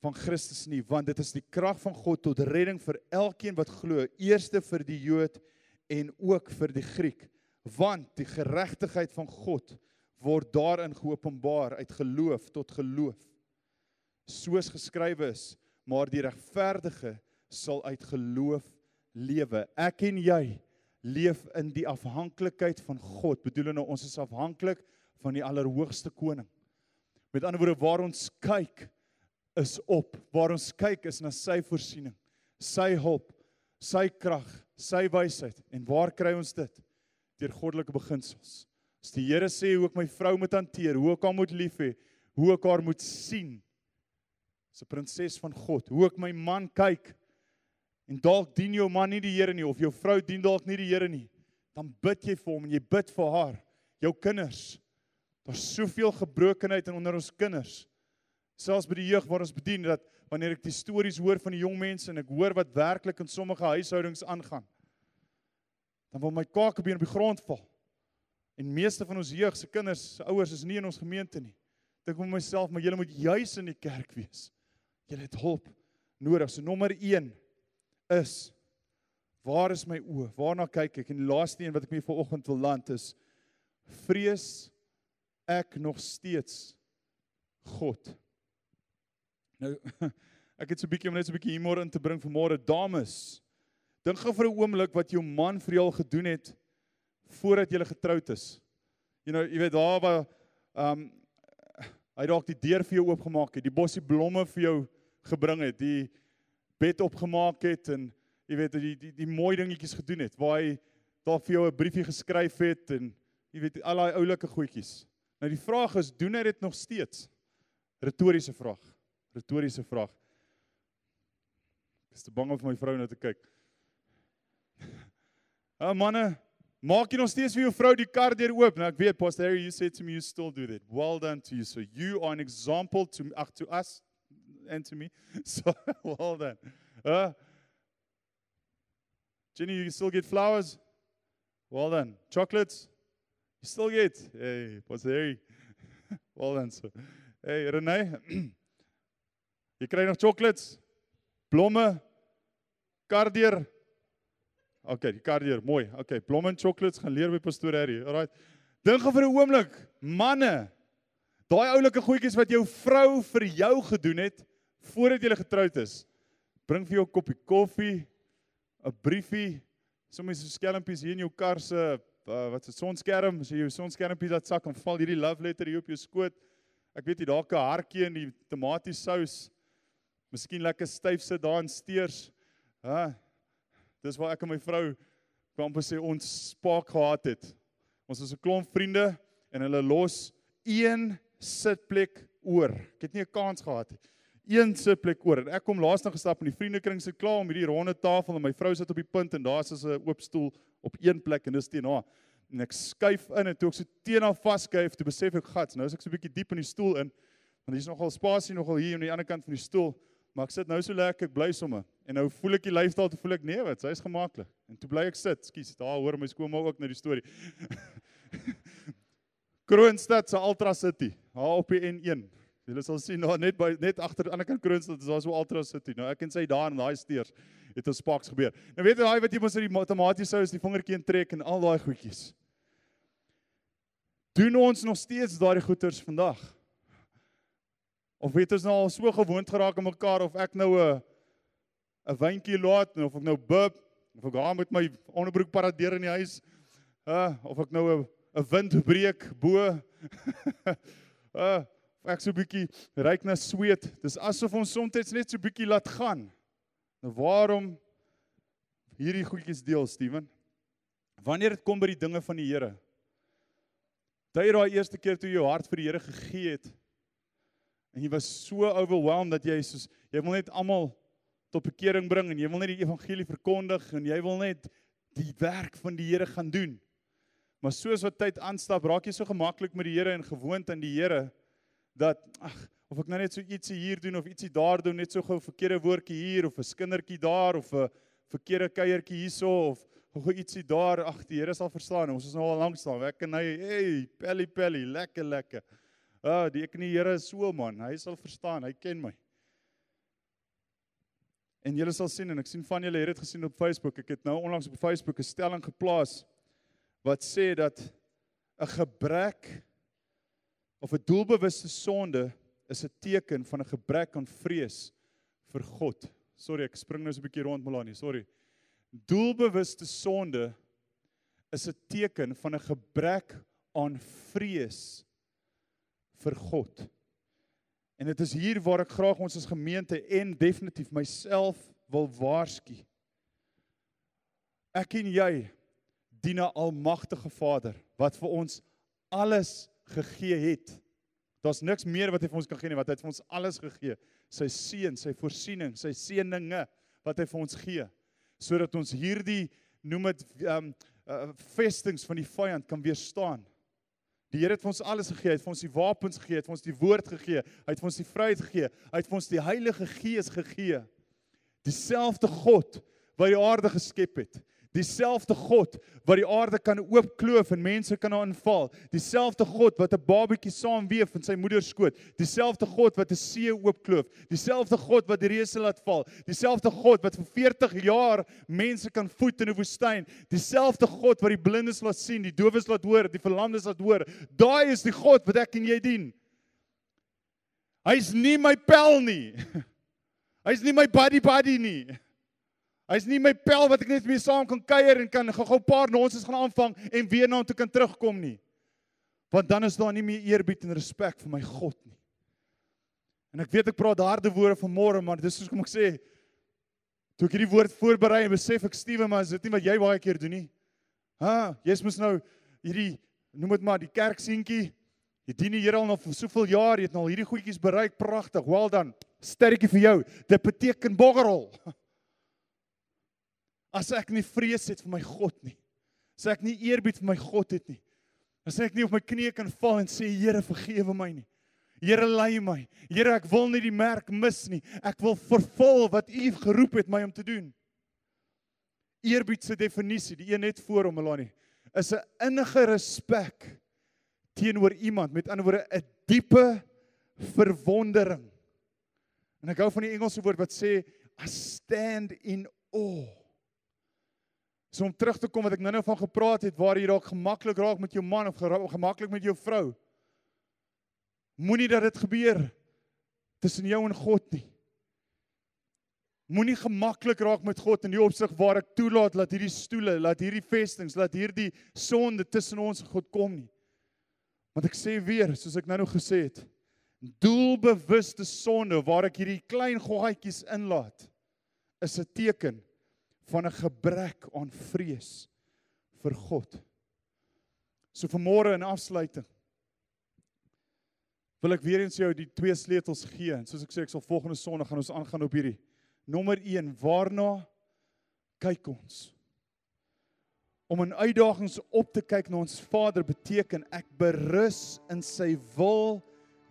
van Christus nie, want dit is die krag van God tot redding vir elkeen wat glo, eerste vir die Jood en ook vir die Griek, want die geregtigheid van God word daarin geopenbaar uit geloof tot geloof. Soos geskrywe is, maar die regverdige sal uit geloof lewe. Ek en jy leef in die afhanklikheid van God. Bedoel nou, ons is afhanklik van die Allerhoogste Koning. Met ander woorde, waar ons kyk is op. Waar ons kyk is na sy voorsiening, sy hulp, sy krag, sy wysheid. En waar kry ons dit? Deur goddelike beginsels. As die Here sê hoe ek my vrou moet hanteer, hoe ek haar moet lief hê, hoe ek haar moet sien, as 'n prinses van God, hoe ek my man kyk, en dalk dien jou man nie die Here nie, of jou vrou dien dalk nie die Here nie, dan bid jy vir hom, en jy bid vir haar, jou kinders. Daar's soveel gebrokenheid onder ons kinders, selfs by die jeug waar ons bedien, dat wanneer ek die stories hoor van die jong mense, en ek hoor wat werklik in sommige huishoudings aangaan, dan wil my kakebeen op die grond val. En meeste van ons jeug se kinders, se ouers is nie in ons gemeente nie. Dink vir myself, maar julle moet juis in die kerk wees. Julle het hulp nodig. So nommer 1 is, waar is my oë? Waarna kyk ek? En die laaste een wat ek mee vanoggend wil land is, vrees ek nog steeds God? Nou, ek het om net so 'n bietjie humor in te bring vanmôre. Dames, dink gou vir 'n oomblik wat jou man vir jou al gedoen het voordat jy getroud is. Jy weet daar waar hy dalk die deur vir jou oopgemaak het, die bossie blomme vir jou gebring het, die bed opgemaak het en jy weet die mooi dingetjies gedoen het, waar hy dalk vir jou 'n briefie geskryf het en jy weet al daai oulike goedjies. Nou die vraag is, doen hy dit nog steeds? Retoriese vraag. Retoriese vraag. Ek is te bang om vir my vrou nou te kyk. Manne, maak jy nog steeds vir jou vrou die kar deur oop? Nou ek weet, Pastor Harry, you said to me you still do that. Well done to you. So you are an example to us and to me. So well done. Jenny, you still get flowers? Well done. Chocolates? You still get? Hey, Pastor Harry. Well done, so. Hey, Renee. Jy kry nog chocolates? Blomme? Kardeur? Okay, die kardeur, mooi. Okay, blomme en chocolates gaan leer by Pastor Harry. Alright. Dink gou vir 'n oomblik, manne, daai oulike goedjies wat jou vrou vir jou gedoen het voordat jy getroud is. Bring vir jou 'n koppie koffie, 'n briefie, sommige skelmpies hier in jou kar se wat 'n sonskerm, as jy jou sonskermpie laat sak, dan val hierdie love letter hier op jou skoot. Ek weet jy dalk 'n hartjie in die tomatiesous. Miskien lekker styf sit daar in steers. Dis waar ek en my vrou kan sê ons spark gehad het. Ons is 'n klomp vriende en hulle los een sitplek oor. Ek het nie 'n kans gehad nie. Een sitplek oor. En ek kom laas nog gestap in die vriendekring sit klaar om hierdie ronde tafel en my vrou sit op die punt en daar's 'n oop stoel op een plek en dis teen haar. En ek skuif in en toe ek so teen haar vasskuif, toe besef ek, gats, nou is ek so 'n bietjie diep in die stoel in. Want hier's nogal spasie nogal hier aan die ander kant van die stoel. Maar ek sit nou so lekker, ek bly somme. En nou voel ek die lifestyle, toe voel ek nee wat, sy is gemaklik. En toe bly ek sit. Skus, daar hoor my skoonma ook nou die storie. Kroonstad se Ultra City, daar op die N1. Julle sal sien daar net agter aan die ander kant Kroonstad is daar so Ultra City. Nou ek en sy daar in daai steers het ons sparks gebeur. Nou weet jy daai wat jy mos in die tomatiesous die vingertjie intrek en al daai goedjies. Doen ons nog steeds daai goeters vandag? Of het ons nou al so gewoond geraak aan mekaar of ek nou 'n wyntjie laat of ek nou bub of ek gaan met my onderbroek paradeer in die huis, of ek nou 'n wind breek bo. Ek so 'n bietjie ryk na sweet. Dis asof ons soms net so 'n bietjie laat gaan. Nou waarom hierdie goedjies deel, Steven? Wanneer dit kom by die dinge van die Here. Daai eerste keer toe jy jou hart vir die Here gegee het en jy was so overwhelmed dat jy wil net almal tot bekering bring en jy wil net die evangelie verkondig en jy wil net die werk van die Here gaan doen. Maar soos wat tyd aanstap, raak jy so gemaklik met die Here en gewoond aan die Here dat of ek nou net so ietsie hier doen of ietsie daar doen, net so gou 'n verkeerde woordjie hier of 'n skindertjie daar of 'n verkeerde kuiertjie hierso of gou ietsie daar, die Here sal verstaan. Ons is nou al lank staan. Ek en hy, hey, pelly, lekker. Ek en die Here is so man, hy sal verstaan, hy ken my. En julle sal sien en ek sien van julle het dit gesien op Facebook. Ek het nou onlangs op Facebook 'n stelling geplaas wat sê dat 'n gebrek of 'n doelbewuste sonde is 'n teken van 'n gebrek aan vrees vir God. Sorry, ek spring nou so 'n bietjie rond Melanie, sorry. Doelbewuste sonde is 'n teken van 'n gebrek aan vrees vir God. En dit is hier waar ek graag ons as gemeente en definitief myself wil waarsku. Ek en jy dien 'n almagtige Vader wat vir ons alles gegee het. Daar's niks meer wat hy vir ons kan gee nie, wat hy het vir ons alles gegee. Sy seën, sy voorsiening, sy seëninge wat hy vir ons gee, sodat ons hierdie, noem dit vestings van die vyand kan weerstaan. Die Here het vir ons alles gegee, hy het vir ons die wapens gegee, hy het vir ons die woord gegee, hy het vir ons die vryheid gegee, hy het vir ons die Heilige Gees gegee. Dieselfde God wat die aarde geskep het, dieselfde God wat die aarde kan oopkloof en mense kan daar inval, dieselfde God wat 'n babatjie saamweef in sy moeder skoot, dieselfde God wat 'n see oopkloof, dieselfde God wat die reëse laat val, dieselfde God wat vir 40 jaar mense kan voed in 'n woestyn, dieselfde God wat die blindes laat sien, die dowes laat hoor, die verlamdes laat hoor. Daai is die God wat ek en jy dien. Hy's nie my pel nie. Hy's nie my buddy nie. Hy's nie my pel wat ek net mee saam kan kuier en kan gou-gou 'n paar nonsens gaan aanvang en weer na hom toe kan terugkom nie. Want dan is daar nie meer eerbied en respek vir my God nie. En ek weet ek praat harde woorde vanmôre, maar dis soos kom ek sê, toe ek hierdie woord voorberei en besef ek, Steven, maar is dit nie wat jy baie keer doen nie? Jy's mos nou hierdie, noem dit maar die kerkseentjie, jy dien die Here al nou vir soveel jaar, jy het nou al hierdie goedjies bereik, pragtig, well done, sterretjie vir jou, dit beteken boggerol. As ek nie vrees het vir my God nie, as ek nie eerbied vir my God het nie, as ek nie op my knieë kan val en sê, Here, vergewe my nie, Here, lei my, Here, ek wil nie die merk mis nie, ek wil vervul wat U geroep het my om te doen. Eerbied se definisie, die een net voor hom, Melanie, is 'n innige respek teenoor iemand, met ander woorde, 'n diepe verwondering. En ek hou van die Engelse woord wat sê, I stand in awe. So om terug te kom wat ek nou van gepraat het, waar jy dalk gemaklik raak met jou man of gemaklik met jou vrou. Moenie dat dit gebeur tussen jou en God nie. Moenie gemaklik raak met God in die opsig waar ek toelaat dat hierdie stoele, laat hierdie vestings, laat hierdie sonde tussen ons en God kom nie. Want ek sê weer, soos ek nou gesê het, doelbewuste sonde waar ek hierdie klein goggetjies inlaat, is 'n teken van 'n gebrek aan vrees vir God. So vanmôre in afsluiting wil ek weer eens jou die 2 sleutels gee. En soos ek sê, ek sal volgende Sondag gaan ons aangaan op hierdie. Nommer 1, waarna kyk ons? Om in uitdagings op te kyk na ons Vader beteken ek berus in sy wil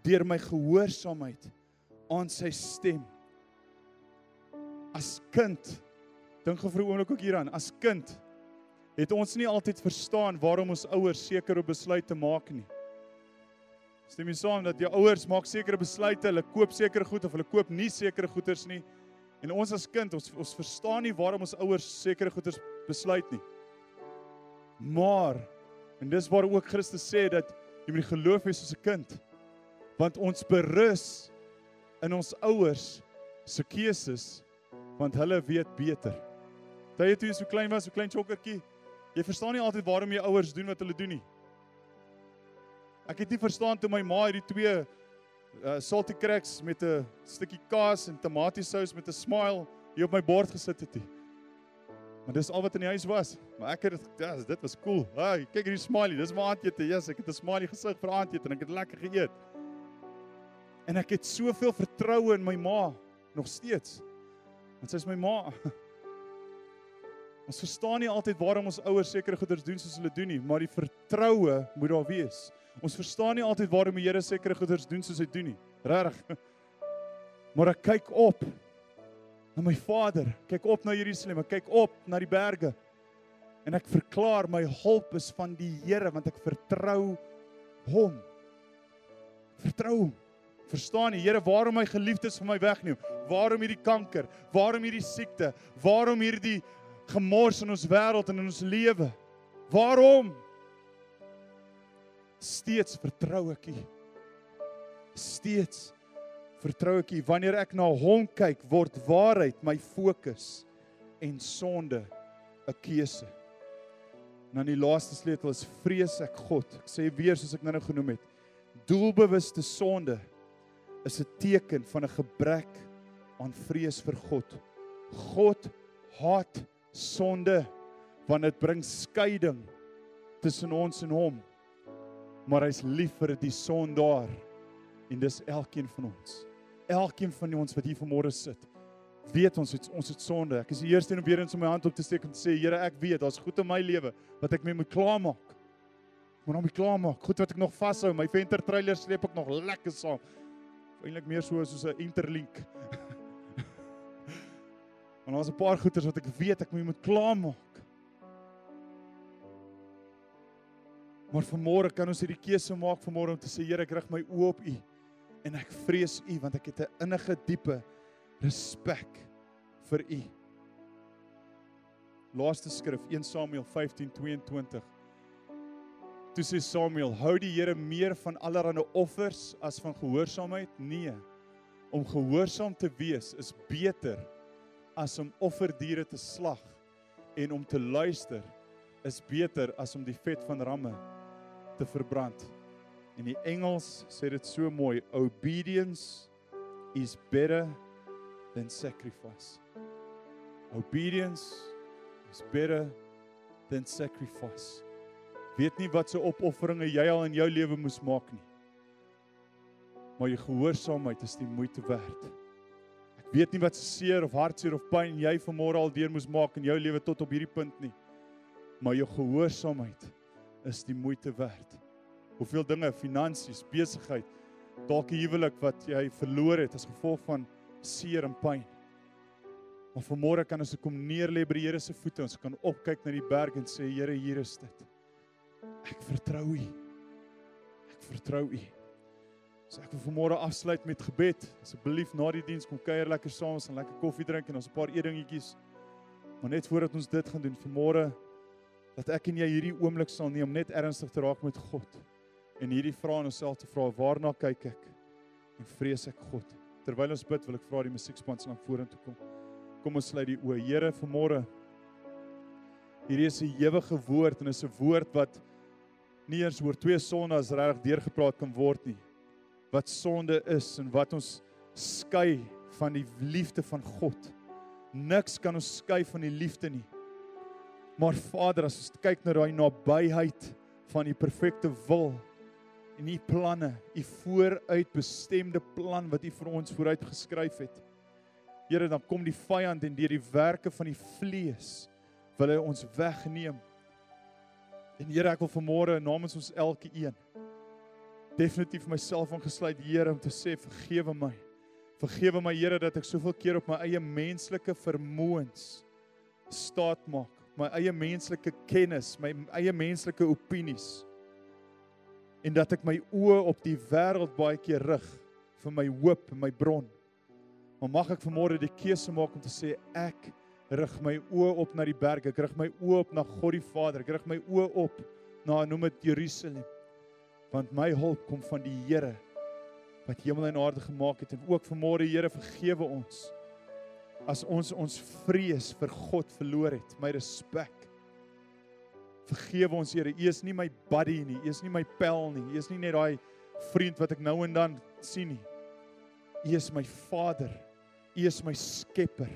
deur my gehoorsaamheid aan sy stem. As kind, dink gou vir 'n oomblik ook hieraan, as kind het ons nie altyd verstaan waarom ons ouers sekere besluite maak nie. Stem jy saam dat jou ouers maak sekere besluite, hulle koop sekere goed of hulle koop nie sekere goeders nie. En ons as kind, ons verstaan nie waarom ons ouers sekere goeders besluit nie. Maar, en dis waar ook Christus sê dat jy moet geloof hê soos 'n kind, want ons berus in ons ouers se keuses, want hulle weet beter. Tye toe jy so klein was, so klein chokkertjie, jy verstaan nie altyd waarom jou ouers doen wat hulle doen nie. Ek het nie verstaan toe my ma hierdie 2 salty cracks met 'n stukkie kaas en tomatiesous met 'n smile hier op my bord gesit het nie. Maar dis al wat in die huis was. Maar ek het dit was cool. Hey, kyk hierdie smiley, dis my aandete. Yes, ek het 'n smiley gesig vir aandete en ek het lekker geëet. En ek het soveel vertroue in my ma nog steeds. Want sy is my ma. Ons verstaan nie altyd waarom ons ouers sekere goeders doen soos hulle doen nie, maar die vertroue moet daar wees. Ons verstaan nie altyd waarom die Here sekere goeders doen soos hy doen nie. Regtig. Maar ek kyk op na my Vader, kyk op na Jerusalem, ek kyk op na die berge. En ek verklaar my hulp is van die Here, want ek vertrou hom. Vertrou hom. Verstaan nie, Here, waarom my geliefdes van my wegneem? Waarom hierdie kanker? Waarom hierdie siekte? Waarom hierdie gemors in ons wêreld en in ons lewe? Waarom? Steeds vertrou ek U. Steeds vertrou ek U. Wanneer ek na hom kyk, word waarheid my fokus en sonde 'n keuse. En dan die laaste sleutel is vrees ek God. Ek sê weer soos ek nou genoem het, doelbewuste sonde is 'n teken van 'n gebrek aan vrees vir God. God haat sonde, want dit bring skeiding tussen ons en hom. Maar hy's lief vir die sondaar, en dis elkeen van ons. Elkeen van ons wat hier vanmôre sit, weet ons het sonde. Ek is die eerste om weer eens om my hand op te steek en te sê, Here, ek weet, daar's goed in my lewe wat ek mee moet klaarmaak. Ek moet hom klaarmaak. Goed wat ek nog vashou, my venter trailer sleep ek nog lekker saam. Eintlik meer soos 'n interlink. En daar's 'n paar goeders wat ek weet ek moet klaarmaak. Maar vanmôre kan ons hierdie keuse maak vanmôre om te sê, Here, ek rig my oë op U en ek vrees U, want ek het 'n innige diepe respek vir U. Laaste skrif, 1 Samuel 15:22. Toe sê Samuel, hou die Here meer van allerlei offers as van gehoorsaamheid? Nee, om gehoorsaam te wees is beter as om offerdiere te slag, en om te luister is beter as om die vet van ramme te verbrand. In die Engels sê dit so mooi, obedience is better than sacrifice. Obedience is better than sacrifice. Weet nie wat so opofferinge jy al in jou lewe moes maak nie. Maar jou gehoorsaamheid is die moeite werd. Ek weet nie wat so seer of hartseer of pyn jy vanmôre al deur moes maak in jou lewe tot op hierdie punt nie. Maar jou gehoorsaamheid is die moeite werd. Hoeveel dinge, finansies, besigheid, dalk 'n huwelik wat jy verloor het as gevolg van seer en pyn. Maar vanmôre kan ons kom neerlê by die Here se voete, ons kan opkyk na die berg en sê, Here, hier is dit. Ek vertrou U. Ek vertrou U. So ek wil vanmôre afsluit met gebed. Asseblief na die diens kom kuier lekker saam, ons gaan lekker koffie drink en ons 'n paar eetdingetjies. Maar net voordat ons dit gaan doen, vanmôre dat ek en jy hierdie oomblik sal neem om net ernstig te raak met God. En hierdie vrae aan onsself te vra, waarna kyk ek en vrees ek God? Terwyl ons bid, wil ek vra die musiekspan se na vorentoe kom. Kom ons sluit die oë. Here, vanmôre, hierdie is 'n ewige woord en is 'n woord wat nie eens oor 2 sondes regtig deurgepraat kan word nie. Wat sonde is en wat ons skei van die liefde van God. Niks kan ons skei van die liefde nie. Maar Vader, as ons kyk na daai nabyheid van die perfekte wil en U planne, U vooruitbestemde plan wat U vir ons vooruit geskryf het. Here, dan kom die vyand en deur die werke van die vlees wil hy ons wegneem. En Here, ek wil vanmôre namens ons elke een definitief myself aangesluit, Here, om te sê, vergewe my. Vergewe my, Here, dat ek soveel keer op my eie menslike vermoëns staat maak, my eie menslike kennis, my eie menslike opinies, en dat ek my oë op die wêreld baie keer rig vir my hoop en my bron. Maar mag ek vanmôre die keuse maak om te sê, ek rig my oë op na die berge, ek rig my oë op na God die Vader, ek rig my oë op na, noem dit Jerusalem, want my hulp kom van die Here wat hemel en aarde gemaak het. En ook vanmôre, Here, vergewe ons as ons vrees vir God verloor het, my respek. Vergewe ons, Here, U is nie my buddy nie, U is nie my pel nie, U is nie net daai vriend wat ek nou en dan sien nie. U is my Vader, U is my skepper,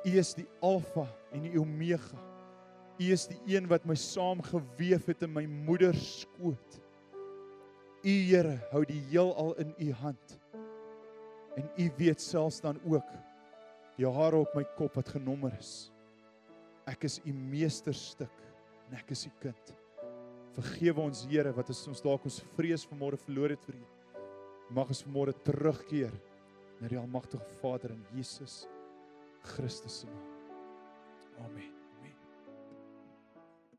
U is die Alfa en die Omega. U is die een wat my saamgeweef het in my moeder skoot. U, Here, hou die heelal in U hand. En U weet selfs dan ook die hare op my kop wat genommer is. Ek is U meesterstuk en ek is U kind. Vergewe ons, Here, wat is ons dalk ons vrees vanmôre verloor het vir U. Mag ons vanmôre terugkeer na die almagtige Vader in Jesus Christus se naam. Amen.